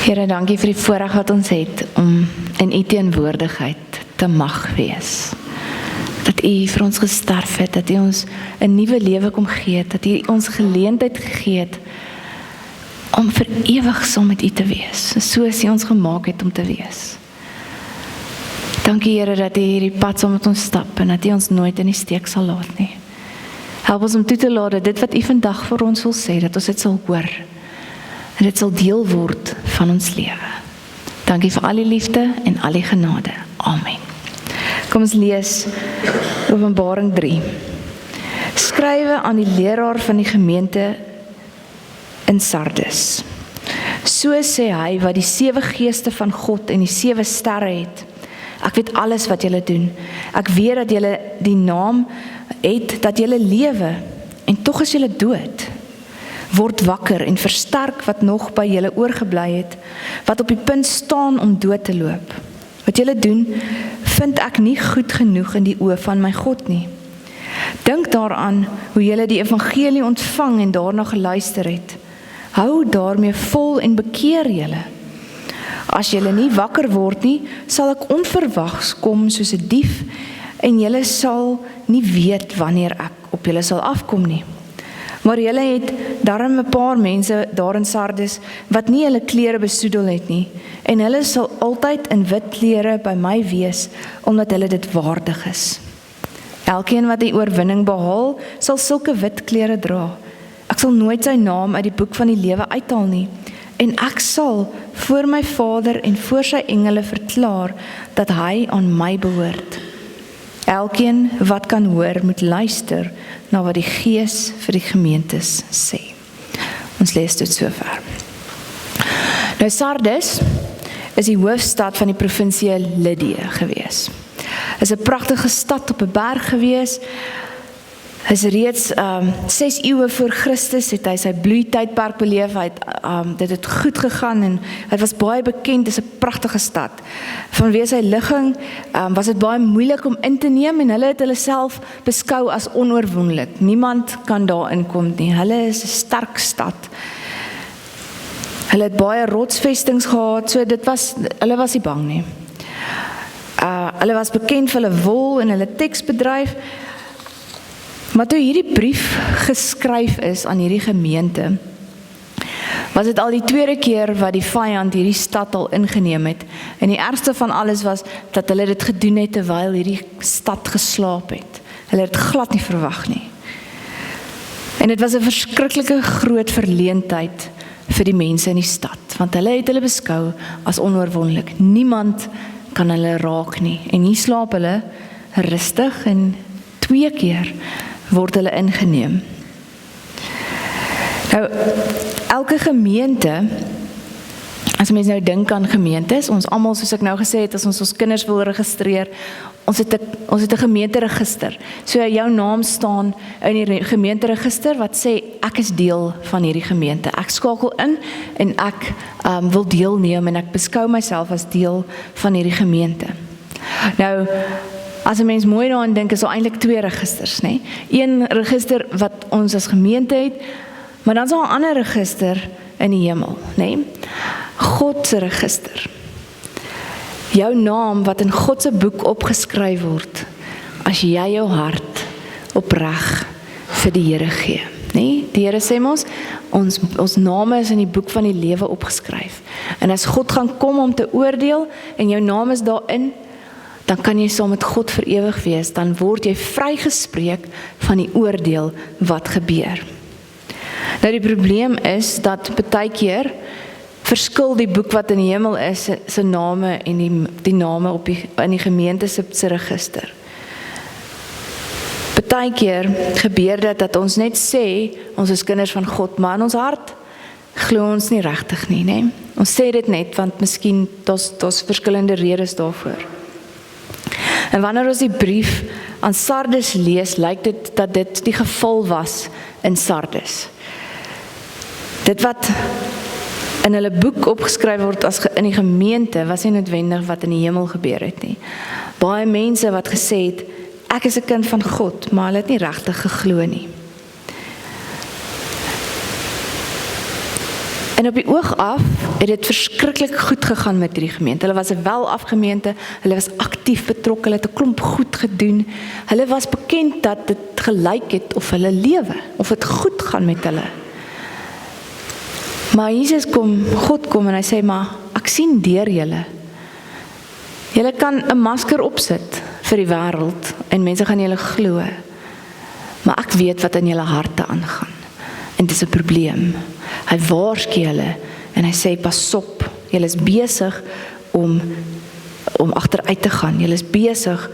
Here, dankie vir die voorreg wat ons het om in U teenwoordigheid te mag wees. Dat U vir ons gesterf het, dat U ons 'n nuwe lewe kom gee het, dat U ons geleentheid gegee het om vir ewig saam met U te wees, soos U ons gemaak het om te wees. Dankie Here dat U hierdie pad saam met ons stap en dat U ons nooit in die steek sal laat nie. Help ons om toe te laat dat dit wat U vandag vir ons wil sê, dat ons dit sal hoor en dit sal deel word van ons lewe. Dankie vir al die liefde en al die genade. Amen. Kom ons lees Openbaring 3. Skrywe aan die leraar van die gemeente in Sardes. So sê hy wat die 7 geeste van God en die 7 sterre het. Ek weet alles wat julle doen. Ek weet dat julle die naam het, dat julle lewe en tog is julle dood. Word wakker en versterk wat nog by julle oorgebly het, wat op die punt staan om dood te loop. Wat julle doen, vind ek nie goed genoeg in die oë van my God nie. Dink daaraan hoe julle die evangelie ontvang en daarna geluister het. Hou daarmee vol en bekeer julle. As julle nie wakker word nie, sal ek onverwags kom soos 'n dief en julle sal nie weet wanneer ek op julle sal afkom nie. Maar julle het daarom 'n paar mense daar in Sardes wat nie hulle klere besoedel het nie, en hulle sal altyd in wit klere by my wees, omdat hulle dit waardig is. Elkeen wat die oorwinning behaal, sal sulke wit klere dra. Ek sal nooit sy naam uit die boek van die lewe uithaal nie, en ek sal voor my Vader en voor sy engele verklaar dat hy aan my behoort. Elkeen wat kan hoor, moet luister na wat die Gees vir die gemeentes sê. Ons lees dit sover. Nou Sardes is die hoofstad van die provinsie Lydië gewees. Is 'n pragtige stad op 'n berg gewees. Is reeds 6 eeue voor Christus het hy sy bloeitydperk beleef. Dit het goed gegaan en hy was baie bekend. Dis 'n pragtige stad. Vanweë sy ligging was dit baie moeilik om in te neem en hulle het hulle self beskou as onoorwoonlik. Niemand kan daar inkom nie. Hulle is 'n sterk stad. Hulle het baie rotsvestings gehad, so hulle was nie bang nie. Hulle was bekend vir hulle wol en hulle teksbedryf. Maar toe hierdie brief geskryf is aan hierdie gemeente, was dit al die tweede keer wat die vyand hierdie stad al ingeneem het. En die ergste van alles was dat hulle dit gedoen het terwyl hierdie stad geslaap het. Hulle het glad nie verwag nie. En dit was 'n verskriklike groot verleentheid vir die mense in die stad, want hulle het hulle beskou as onoorwonnelik. Niemand kan hulle raak nie. En hier slaap hulle rustig en 2 keer word hulle ingeneem. Nou, elke gemeente, as mens nou dink aan gemeentes, ons almal, soos ek nou gesê het, as ons kinders wil registreer, ons het 'n gemeenteregister. So jou naam staan in die gemeenteregister wat sê, ek is deel van hierdie gemeente. Ek skakel in en ek wil deelneem en ek beskou myself as deel van hierdie gemeente. Nou, as 'n mens mooi daaraan dink, is daar eintlik 2 registers, né? Een register wat ons as gemeente het, maar dan is daar 'n ander register in die hemel, né? God se register. Jou naam wat in God se boek opgeskryf word, as jy jou hart opreg vir die Here gee, né? Die Here sê ons name is in die boek van die lewe opgeskryf. En as God gaan kom om te oordeel en jou naam is daarin, dan kan jy saam met God vir ewig wees, dan word jy vrygespreek van die oordeel wat gebeur. Nou die probleem is dat baie keer verskil die boek wat in die hemel is, se name en die name in die gemeente se register. Baie keer gebeur dit dat ons net sê, ons is kinders van God, maar in ons hart glo ons nie regtig nie, né? Ons sê dit net, want miskien daar's verskillende redes daarvoor. En wanneer ons die brief aan Sardes lees, lyk dit dat dit die geval was in Sardes. Dit wat in hulle boek opgeskryf word as in die gemeente, was nie noodwendig wat in die hemel gebeur het nie. Baie mense wat gesê het, ek is 'n kind van God, maar hulle het nie regtig geglo nie. En op die oog af het dit verskriklik goed gegaan met hierdie gemeente. Hulle was 'n welafgemeente, hulle was aktief betrokke, hulle het 'n klomp goed gedoen. Hulle was bekend dat dit gelyk het of hulle lewe, of dit goed gaan met hulle. Maar God kom en hy sê, maar ek sien deur julle. Julle kan 'n masker opsit vir die wêreld en mense gaan julle glo. Maar ek weet wat in julle harte aangaan. En dit is 'n probleem. Hy waarsku julle en hy sê pas op, julle is besig om agteruit te gaan. Julle is besig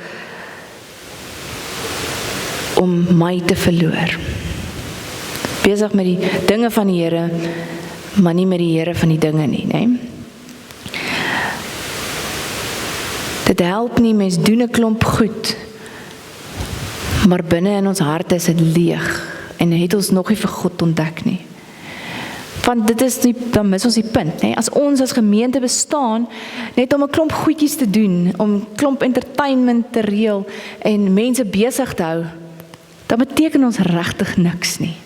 om my te verloor. Besig met die dinge van die Here, maar nie met die Here van die dinge nie, né? Dit help nie, mens doen 'n klomp goed, maar binne in ons harte is dit leeg en het ons nog nie vir God ontdek nie. Want dit is dan mis ons die punt, né? As ons as gemeente bestaan net om 'n klomp goedjies te doen, om 'n klomp entertainment te reël en mense besig te hou, dan beteken ons regtig niks nie.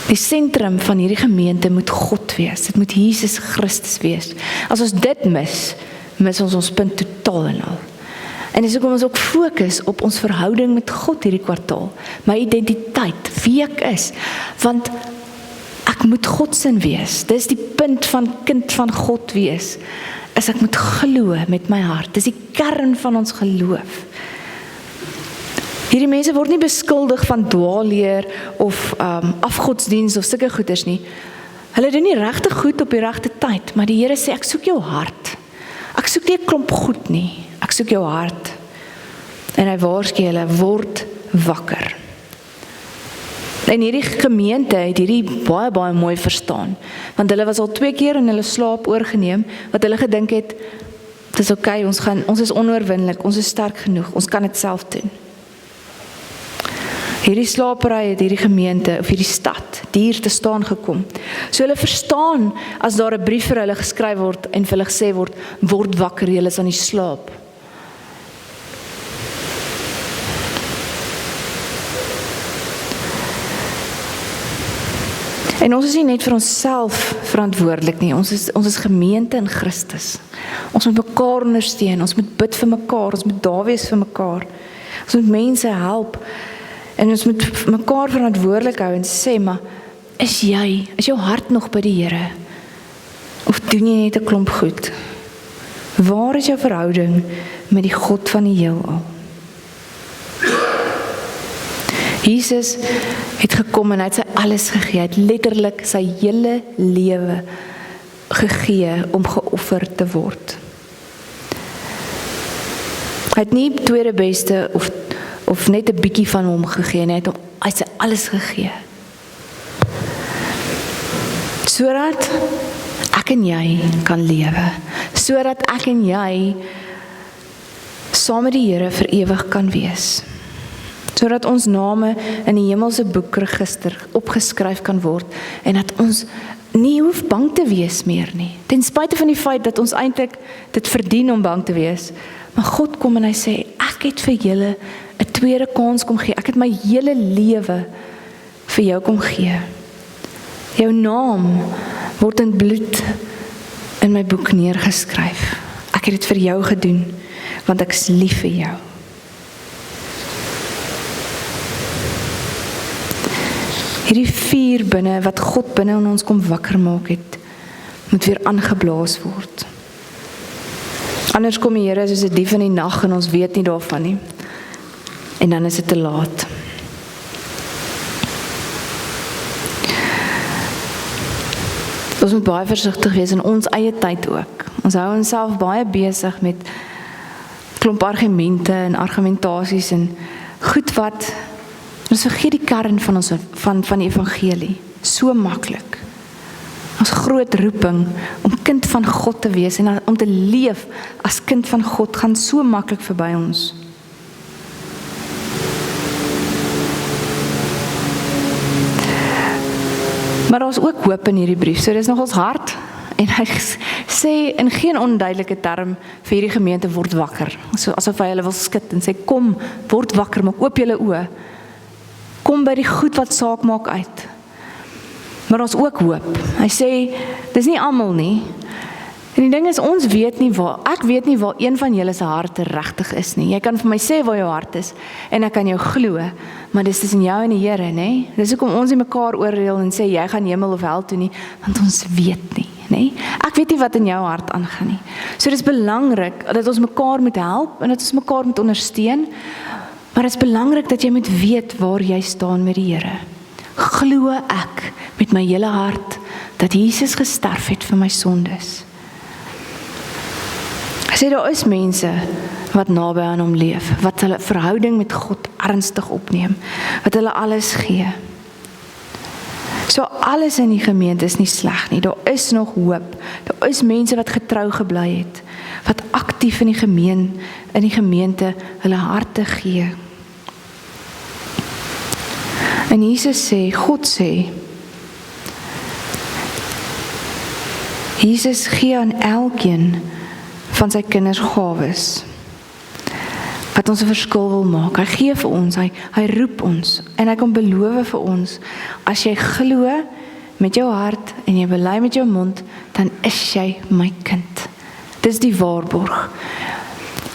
Die sentrum van hierdie gemeente moet God wees. Dit moet Jesus Christus wees. As ons dit mis ons punt totaal en al. En dis hoekom ons ook fokus op ons verhouding met God hierdie kwartaal. My identiteit, wie ek is. Want ek moet Godsin wees. Dis die punt van kind van God wees. Is ek moet glo met my hart. Dis die kern van ons geloof. Hierdie mense word nie beskuldig van dwaalleer of afgodsdiens of sulke goeders nie. Hulle doen nie regtig goed op die regte tyd, maar die Here sê ek soek jou hart. Ek soek nie 'n klomp goed nie. Ek soek jou hart. En hy waarsku hulle, word wakker. En hierdie gemeente het hierdie baie mooi verstaan, want hulle was al 2 keer in hulle slaap oorgeneem, wat hulle gedink het, dit is okay, ons is onoorwinnelik, ons is sterk genoeg, ons kan dit self doen. Hierdie slapery het hierdie gemeente, of hierdie stad, hier te staan gekom. So hulle verstaan, as daar 'n brief vir hulle geskryf word, en vir hulle gesê word, word wakker, julle is aan die slaap. En ons is nie net vir onsself verantwoordelik nie, ons is gemeente in Christus. Ons moet mekaar ondersteun, ons moet bid vir mekaar, ons moet daar wees vir mekaar. Ons moet mense help, en ons moet mekaar verantwoordelik hou en sê, maar is jou hart nog by die Here? Of doen jy net 'n klomp goed? Waar is jou verhouding met die God van die heelal? Jesus het gekom en hy het sy alles gegee, hy het letterlik sy hele lewe gegee om geoffer te word. Hy het nie tweede beste of net 'n bietjie van hom gegee, hy het sy alles gegee. Sodat ek en jy kan lewe, sodat ek en jy saam met die Here vir ewig kan wees. Sodat ons name in die hemelse boekregister opgeskryf kan word en dat ons nie hoef bang te wees meer nie. Ten spyte van die feit dat ons eintlik dit verdien om bang te wees. Maar God kom en hy sê, ek het vir julle 'n tweede kans kom gee. Ek het my hele lewe vir jou kom gee. Jou naam word in bloed in my boek neergeskryf. Ek het dit vir jou gedoen, want ek is lief vir jou. Hierdie vuur binne, wat God binne in ons kom wakker maak het, moet weer aangeblaas word. Anders kom die Here soos 'n dief in die nag en ons weet nie daarvan nie. En dan is dit te laat. Ons moet baie versigtig wees in ons eie tyd ook. Ons hou onsself baie besig met klomp argumente en argumentasies en goed wat ons vergeet die kern van die evangelie. So maklik. Ons groot roeping om kind van God te wees en om te leef as kind van God gaan so maklik verby ons. Maar daar is ook hoop in hierdie brief, so dit is nog ons hart. En hy sê in geen onduidelike term vir hierdie gemeente word wakker. So asof hy hulle wil skud en sê kom, word wakker, maak oop julle oë. Kom by die goed wat saak maak uit. Maar ons ook hoop. Hy sê, dis nie almal nie. En die ding is, ek weet nie waar een van julle se harte regtig is nie. Jy kan vir my sê waar jou hart is, en ek kan jou glo, maar dis tussen jou en die Here, nê? Dis hoekom ons nie mekaar oordeel en sê, jy gaan hemel of hel toe nie, want ons weet nie, nê? Ek weet nie wat in jou hart aangaan nie. So dis belangrik, dat ons mekaar moet help, en dat ons mekaar moet ondersteun, maar dit is belangrik dat jy moet weet waar jy staan met die Here. Glo ek met my hele hart, dat Jesus gesterf het vir my sondes. Hy sê, daar is mense wat naby aan hom leef, wat hulle verhouding met God ernstig opneem, wat hulle alles gee. So alles in die gemeente is nie sleg nie, daar is nog hoop, daar is mense wat getrou gebly het, wat aktief in die gemeente hulle harte gee. En Jesus sê, God sê, Jesus gee aan elkeen van sy kinders gawes, wat ons 'n verskil wil maak. Hy gee vir ons, hy roep ons, en hy kom beloof vir ons, as jy glo met jou hart, en jy bely met jou mond, dan is jy my kind. Dis die waarborg.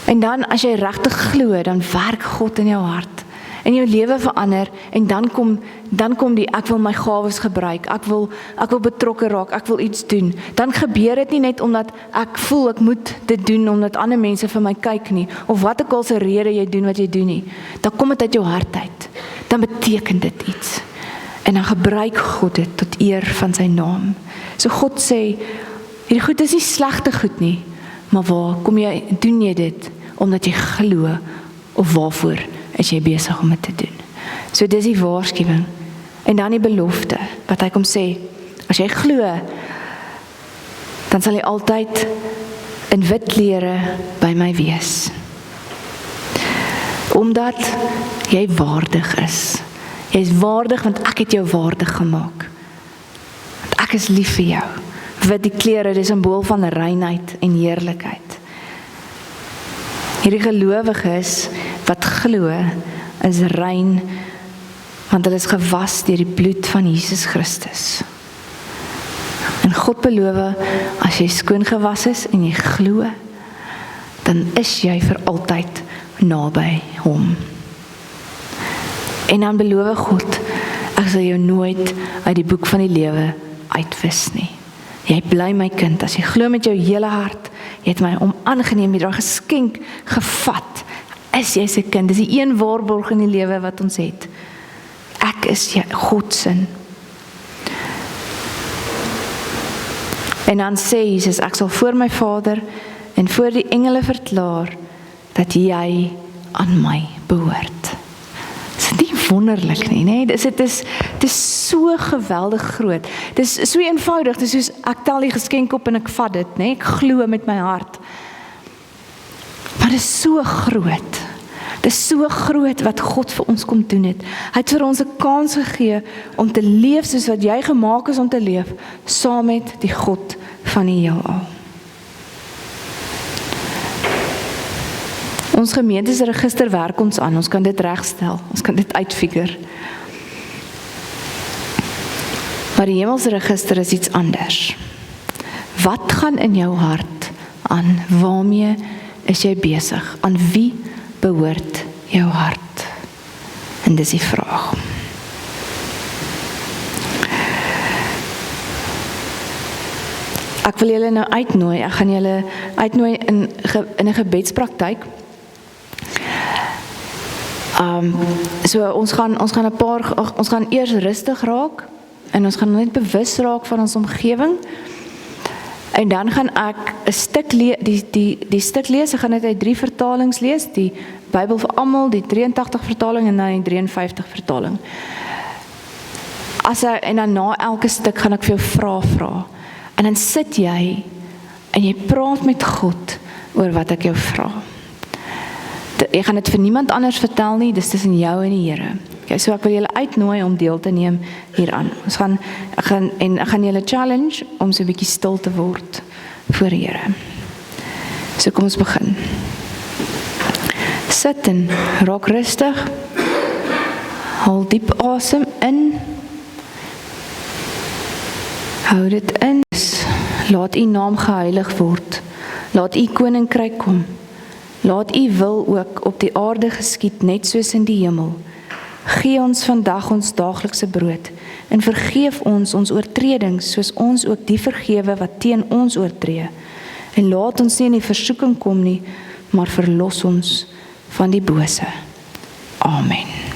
En dan, as jy regtig glo, dan werk God in jou hart, en jou lewe verander, en dan kom die, ek wil my gawes gebruik, ek wil betrokke raak, ek wil iets doen. Dan gebeur dit nie net omdat ek voel ek moet dit doen, omdat ander mense vir my kyk nie, of wat ook al se rede jy doen wat jy doen nie. Dan kom dit uit jou hart uit. Dan beteken dit iets. En dan gebruik God dit tot eer van sy naam. So God sê, hierdie goed is nie slegte goed nie, maar waar doen jy dit, omdat jy glo, of waarvoor is jy besig om dit te doen. So dis die waarskuwing. En dan die belofte, wat hy kom sê, as jy glo, dan sal jy altyd in wit klere by my wees. Omdat jy waardig is. Jy is waardig, want ek het jou waardig gemaak. Want ek is lief vir jou. Wit die klere, dis 'n simbool van reinheid en heerlikheid. Hierdie gelowiges wat glo, is rein, want hulle is gewas deur die bloed van Jesus Christus. En God beloof, as jy skoon gewas is en jy glo, dan is jy vir altyd naby hom. En dan beloof God, ek sal jou nooit uit die boek van die lewe uitwis nie. Jy bly my kind, as jy glo met jou hele hart, jy het my aangeneem, jy het daai geskenk gevat, is jy sy kind. Dis die een waarborg in die lewe wat ons het. Ek is God se. En dan sê Jesus, ek sal voor my Vader en voor die engele verklaar, dat jy aan my behoort. Dis nie wonderlik nie, nee? Dit is so geweldig groot. Dit is so eenvoudig, dit is soos, ek tel die geskenk op en ek vat dit, nee? Ek glo met my hart. Maar dit is so groot. Dit is so groot wat God vir ons kom doen het. Hy het vir ons 'n kans gegee om te leef soos wat jy gemaak is om te leef, saam met die God van die heelal. Ons gemeentesregister werk ons aan, ons kan dit regstel, ons kan dit uitfigure. Maar die hemelse register is iets anders. Wat gaan in jou hart aan? Waarmee is jy besig? Aan wie behoort jou hart? En dis die vraag. Ek wil julle nou uitnooi, ek gaan julle uitnooi in 'n gebedspraktyk. So ons gaan eers rustig raak, en ons gaan net bewus raak van ons omgewing. En dan gaan ek 'n stuk die stuk lees, ek gaan dit uit 3 vertalings lees, die Bybel vir almal, die 83 vertaling en dan die 53 vertaling. En dan na elke stuk gaan ek vir jou vra. En dan sit jy en jy praat met God oor wat ek jou vra. Jy gaan dit vir niemand anders vertel nie, dis tussen jou en die Here. Okay, so ek wil julle uitnooi om deel te neem hieraan. Ek gaan julle challenge om so 'n bietjie stil te word voor die Here. So kom ons begin. Sit en raak rustig. Haal diep asem in Hou dit in. Laat U naam geheilig word. Laat U koninkryk kom. Laat U wil ook op die aarde geskied, net soos in die hemel. Gee ons vandag ons daaglikse brood en vergeef ons oortredings, soos ons ook die vergewe wat teen ons oortree. En laat ons nie in die versoeking kom nie, maar verlos ons van die bose. Amen.